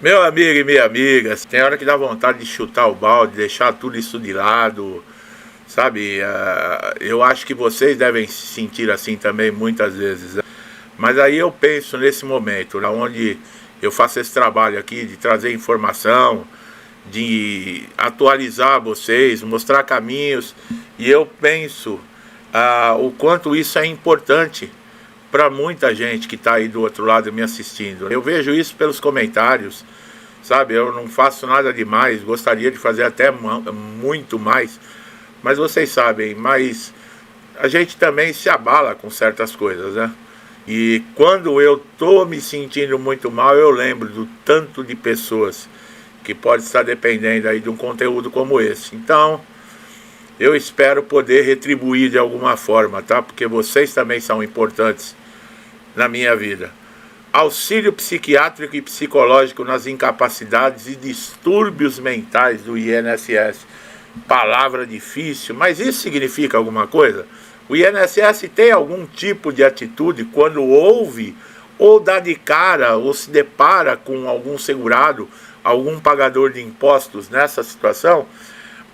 Meu amigo e minha amiga, tem hora que dá vontade de chutar o balde, deixar tudo isso de lado, sabe? Eu acho que vocês devem se sentir assim também muitas vezes, né? Mas aí eu penso nesse momento, onde eu faço esse trabalho aqui de trazer informação, de atualizar vocês, mostrar caminhos, e eu penso o quanto isso é importante para muita gente que está aí do outro lado me assistindo. Eu vejo isso pelos comentários, sabe? Eu não faço nada demais, gostaria de fazer até muito mais, mas vocês sabem, mas a gente também se abala com certas coisas, né? E quando eu tô me sentindo muito mal, eu lembro do tanto de pessoas que pode estar dependendo aí de um conteúdo como esse. Então, eu espero poder retribuir de alguma forma, tá? Porque vocês também são importantes na minha vida. Auxílio psiquiátrico e psicológico nas incapacidades e distúrbios mentais do INSS. Palavra difícil, mas isso significa alguma coisa? O INSS tem algum tipo de atitude quando ouve ou dá de cara ou se depara com algum segurado, algum pagador de impostos nessa situação?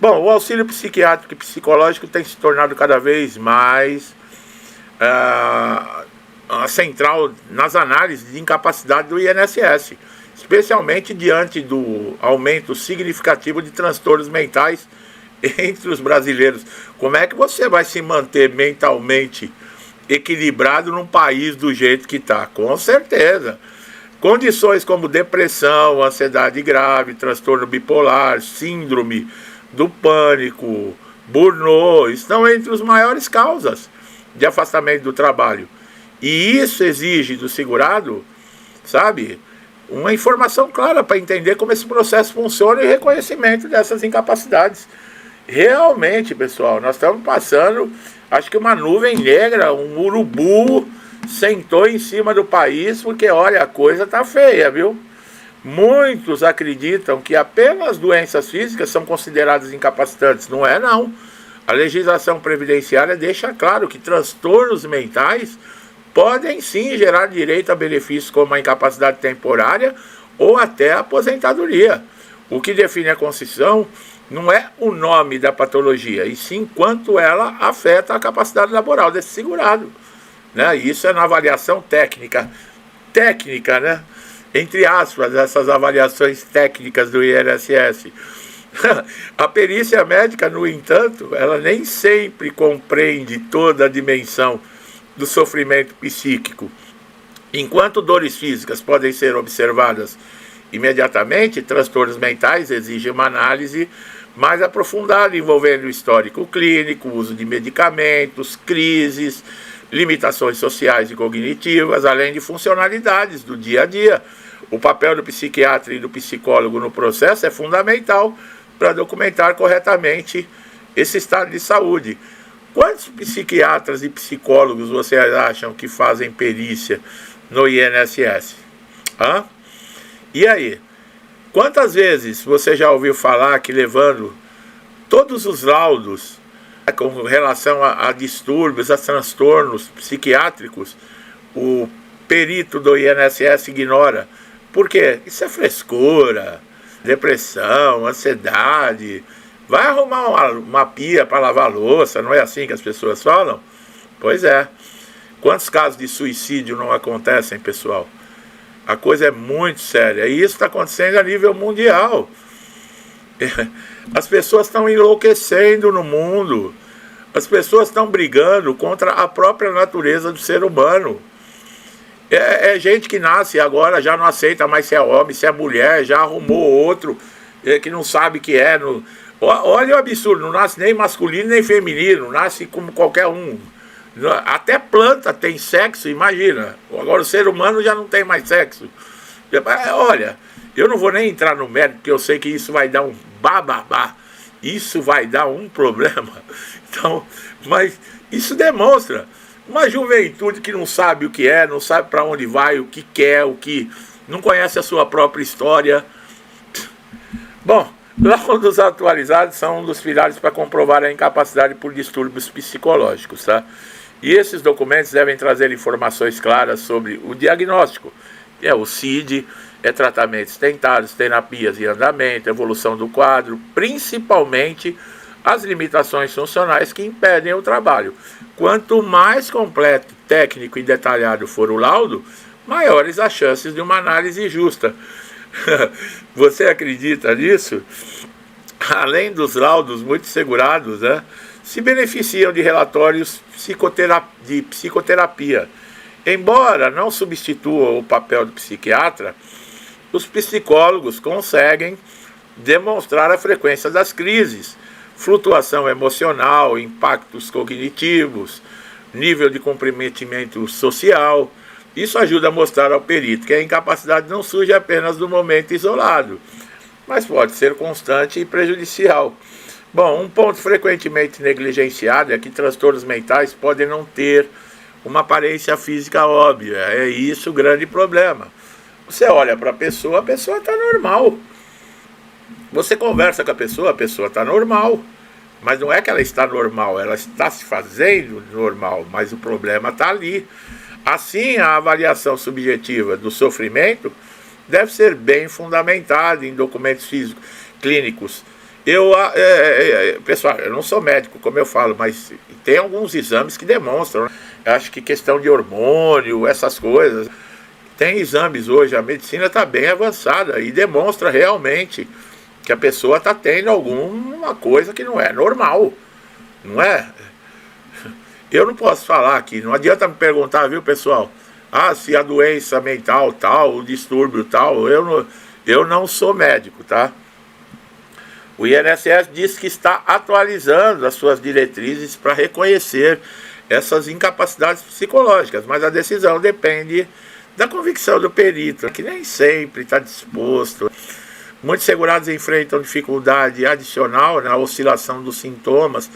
Bom, o auxílio psiquiátrico e psicológico tem se tornado cada vez mais central nas análises de incapacidade do INSS, especialmente diante do aumento significativo de transtornos mentais entre os brasileiros. Como é que você vai se manter mentalmente equilibrado num país do jeito que está? Com certeza. Condições como depressão, ansiedade grave, transtorno bipolar, síndrome do pânico, burnout, estão entre as maiores causas de afastamento do trabalho. E isso exige do segurado, sabe, uma informação clara para entender como esse processo funciona e reconhecimento dessas incapacidades. Realmente, pessoal, nós estamos passando, acho que uma nuvem negra, um urubu sentou em cima do país, porque olha, a coisa tá feia, viu? Muitos acreditam que apenas doenças físicas são consideradas incapacitantes. Não é, não. A legislação previdenciária deixa claro que transtornos mentais podem sim gerar direito a benefícios como a incapacidade temporária ou até a aposentadoria. O que define a Constituição não é o nome da patologia, e sim quanto ela afeta a capacidade laboral desse segurado, né? Isso é na avaliação técnica, né? Entre aspas, essas avaliações técnicas do INSS. A perícia médica, no entanto, ela nem sempre compreende toda a dimensão do sofrimento psíquico. Enquanto dores físicas podem ser observadas imediatamente, transtornos mentais exigem uma análise mais aprofundada envolvendo o histórico clínico, uso de medicamentos, crises, limitações sociais e cognitivas, além de funcionalidades do dia a dia. O papel do psiquiatra e do psicólogo no processo é fundamental para documentar corretamente esse estado de saúde. Quantos psiquiatras e psicólogos vocês acham que fazem perícia no INSS? Hã? E aí? Quantas vezes você já ouviu falar que levando todos os laudos com relação a distúrbios, a transtornos psiquiátricos, o perito do INSS ignora? Por quê? Isso é frescura, depressão, ansiedade. Vai arrumar uma pia para lavar a louça, não é assim que as pessoas falam? Pois é. Quantos casos de suicídio não acontecem, pessoal? A coisa é muito séria. E isso está acontecendo a nível mundial. As pessoas estão enlouquecendo no mundo. As pessoas estão brigando contra a própria natureza do ser humano. É gente que nasce agora, já não aceita mais se é homem, se é mulher, já arrumou outro que não sabe que é. Olha o absurdo, não nasce nem masculino nem feminino, nasce como qualquer um. Até planta tem sexo, imagina. Agora o ser humano já não tem mais sexo. Olha, eu não vou nem entrar no mérito, porque eu sei que isso vai dar um bababá. Isso vai dar um problema. Então, mas isso demonstra uma juventude que não sabe o que é, não sabe para onde vai, o que quer, o que não conhece a sua própria história. Bom, laudos atualizados são um dos pilares para comprovar a incapacidade por distúrbios psicológicos, tá? E esses documentos devem trazer informações claras sobre o diagnóstico, que é o CID, tratamentos tentados, terapias em andamento, evolução do quadro, principalmente as limitações funcionais que impedem o trabalho. Quanto mais completo, técnico e detalhado for o laudo, maiores as chances de uma análise justa. Você acredita nisso? Além dos laudos muito segurados, né, se beneficiam de relatórios de psicoterapia. Embora não substitua o papel do psiquiatra, os psicólogos conseguem demonstrar a frequência das crises, flutuação emocional, impactos cognitivos, nível de comprometimento social. Isso ajuda a mostrar ao perito que a incapacidade não surge apenas do momento isolado, mas pode ser constante e prejudicial. Bom, um ponto frequentemente negligenciado é que transtornos mentais podem não ter uma aparência física óbvia. É isso o grande problema. Você olha para a pessoa está normal. Você conversa com a pessoa está normal. Mas não é que ela está normal, ela está se fazendo normal, mas o problema está ali. Assim, a avaliação subjetiva do sofrimento deve ser bem fundamentada em documentos físicos, clínicos. Pessoal, eu não sou médico, como eu falo, mas tem alguns exames que demonstram. Eu acho que questão de hormônio, essas coisas. Tem exames hoje, a medicina está bem avançada e demonstra realmente que a pessoa está tendo alguma coisa que não é normal, não é? Eu não posso falar aqui, não adianta me perguntar, viu, pessoal? Se a doença mental tal, o distúrbio tal, eu não sou médico, tá? O INSS diz que está atualizando as suas diretrizes para reconhecer essas incapacidades psicológicas, mas a decisão depende da convicção do perito, que nem sempre está disposto. Muitos segurados enfrentam dificuldade adicional na oscilação dos sintomas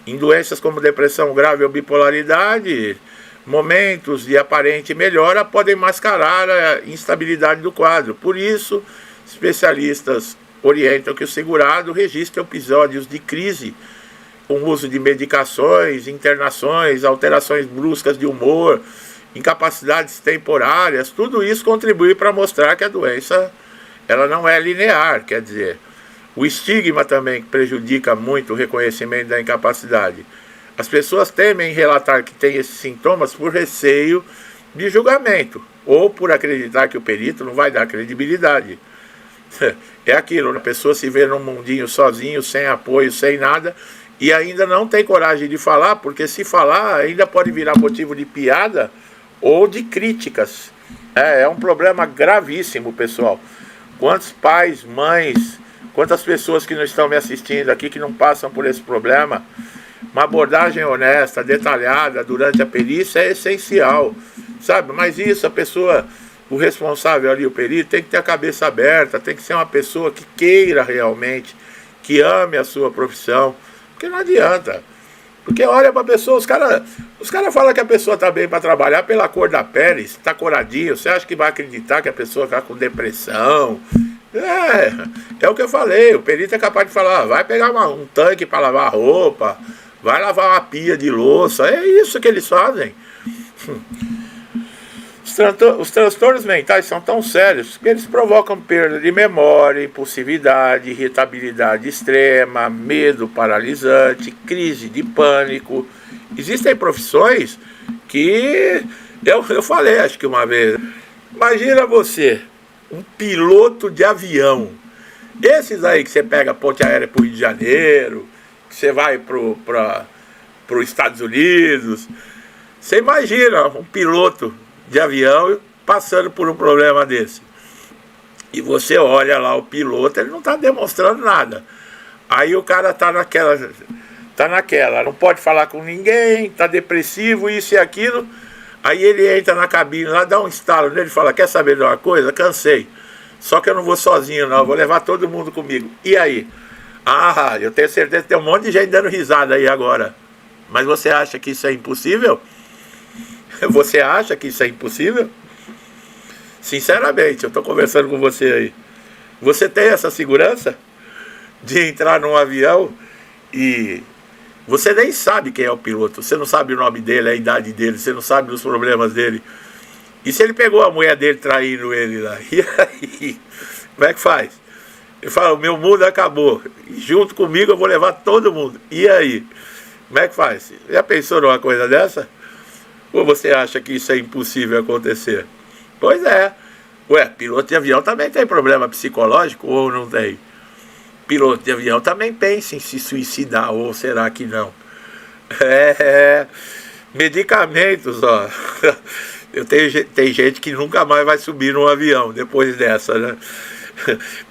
em doenças como depressão grave ou bipolaridade. Momentos de aparente melhora podem mascarar a instabilidade do quadro. Por isso, especialistas orientam que o segurado registre episódios de crise com uso de medicações, internações, alterações bruscas de humor, incapacidades temporárias. Tudo isso contribui para mostrar que a doença ela não é linear, quer dizer, o estigma também prejudica muito o reconhecimento da incapacidade. As pessoas temem relatar que têm esses sintomas por receio de julgamento, ou por acreditar que o perito não vai dar credibilidade. É aquilo, a pessoa se vê num mundinho sozinho, sem apoio, sem nada, e ainda não tem coragem de falar, porque se falar ainda pode virar motivo de piada ou de críticas. É um problema gravíssimo, pessoal. Quantos pais, mães, quantas pessoas que não estão me assistindo aqui que não passam por esse problema? Uma abordagem honesta, detalhada durante a perícia é essencial, sabe? Mas isso, a pessoa, o responsável ali, o perito, tem que ter a cabeça aberta, tem que ser uma pessoa que queira realmente, que ame a sua profissão, porque não adianta. Porque olha para a pessoa, os cara falam que a pessoa está bem para trabalhar pela cor da pele, está coradinho. Você acha que vai acreditar que a pessoa está com depressão? É o que eu falei, o perito é capaz de falar, vai pegar um tanque para lavar roupa, vai lavar uma pia de louça, é isso que eles fazem. Os transtornos mentais são tão sérios que eles provocam perda de memória, impulsividade, irritabilidade extrema, medo paralisante, crise de pânico. Existem profissões que, eu falei acho que uma vez, imagina você, um piloto de avião, esses aí que você pega a ponte aérea para o Rio de Janeiro, que você vai para os Estados Unidos, você imagina um piloto de avião passando por um problema desse. E você olha lá o piloto, ele não está demonstrando nada. Aí o cara está naquela, não pode falar com ninguém, está depressivo, isso e aquilo. Aí ele entra na cabine lá, dá um estalo nele e fala, quer saber de uma coisa? Cansei. Só que eu não vou sozinho não, eu vou levar todo mundo comigo. E aí? Eu tenho certeza que tem um monte de gente dando risada aí agora. Mas você acha que isso é impossível? Você acha que isso é impossível? Sinceramente, eu estou conversando com você aí. Você tem essa segurança de entrar num avião e você nem sabe quem é o piloto, você não sabe o nome dele, a idade dele, você não sabe os problemas dele. E se ele pegou a mulher dele traindo ele lá? E aí? Como é que faz? Ele fala, o meu mundo acabou. E junto comigo eu vou levar todo mundo. E aí? Como é que faz? Já pensou numa coisa dessa? Ou você acha que isso é impossível acontecer? Pois é. Ué, piloto de avião também tem problema psicológico ou não tem? Piloto de avião também pensa em se suicidar, ou será que não? Medicamentos, ó. Tem gente que nunca mais vai subir num avião depois dessa, né?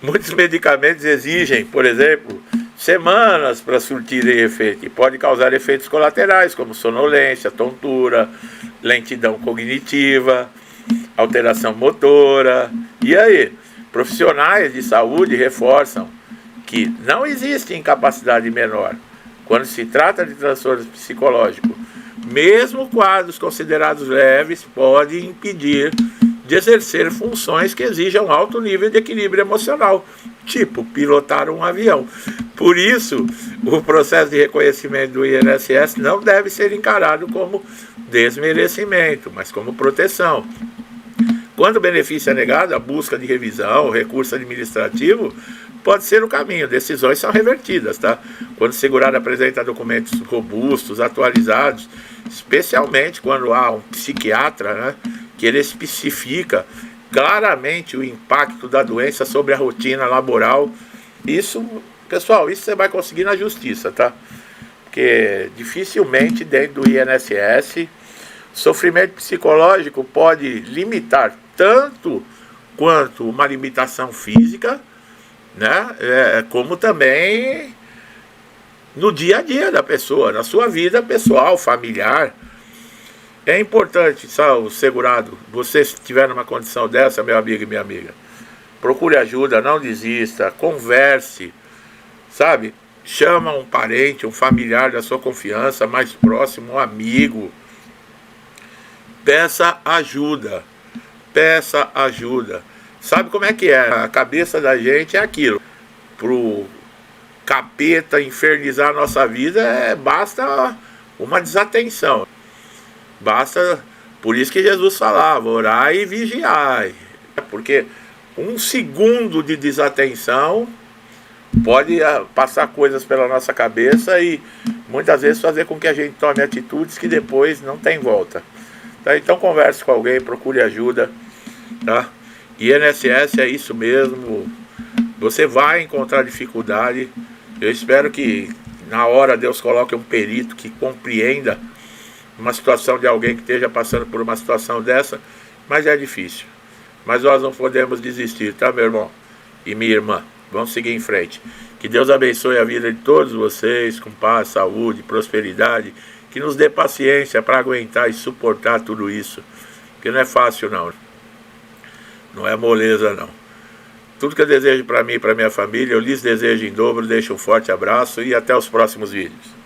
Muitos medicamentos exigem, por exemplo, semanas para surtirem efeito e pode causar efeitos colaterais como sonolência, tontura, lentidão cognitiva, alteração motora. E aí, profissionais de saúde reforçam que não existe incapacidade menor quando se trata de transtorno psicológico. Mesmo quadros considerados leves podem impedir de exercer funções que exijam alto nível de equilíbrio emocional, tipo pilotar um avião. Por isso, o processo de reconhecimento do INSS não deve ser encarado como desmerecimento, mas como proteção. Quando o benefício é negado, a busca de revisão, o recurso administrativo pode ser o caminho. Decisões são revertidas, tá? Quando o segurado apresenta documentos robustos, atualizados, especialmente quando há um psiquiatra, né, que ele especifica claramente o impacto da doença sobre a rotina laboral. Isso, pessoal, isso você vai conseguir na justiça, tá? Porque dificilmente dentro do INSS, sofrimento psicológico pode limitar tanto quanto uma limitação física, né? Como também no dia a dia da pessoa, na sua vida pessoal, familiar. É importante, sabe, o segurado, você se estiver numa condição dessa, meu amigo e minha amiga, procure ajuda, não desista, converse, sabe? Chama um parente, um familiar da sua confiança, mais próximo, um amigo. Peça ajuda. Peça ajuda. Sabe como é que é? A cabeça da gente é aquilo. Pro capeta infernizar a nossa vida, basta uma desatenção. Basta, por isso que Jesus falava, orai e vigiai. Porque um segundo de desatenção pode passar coisas pela nossa cabeça e muitas vezes fazer com que a gente tome atitudes que depois não tem volta. Tá? Então converse com alguém, procure ajuda. Tá? INSS é isso mesmo. Você vai encontrar dificuldade. Eu espero que na hora Deus coloque um perito que compreenda uma situação de alguém que esteja passando por uma situação dessa, mas é difícil. Mas nós não podemos desistir, tá, meu irmão e minha irmã? Vamos seguir em frente. Que Deus abençoe a vida de todos vocês, com paz, saúde, prosperidade, que nos dê paciência para aguentar e suportar tudo isso, porque não é fácil não. Não é moleza não. Tudo que eu desejo para mim e para minha família, eu lhes desejo em dobro. Deixo um forte abraço e até os próximos vídeos.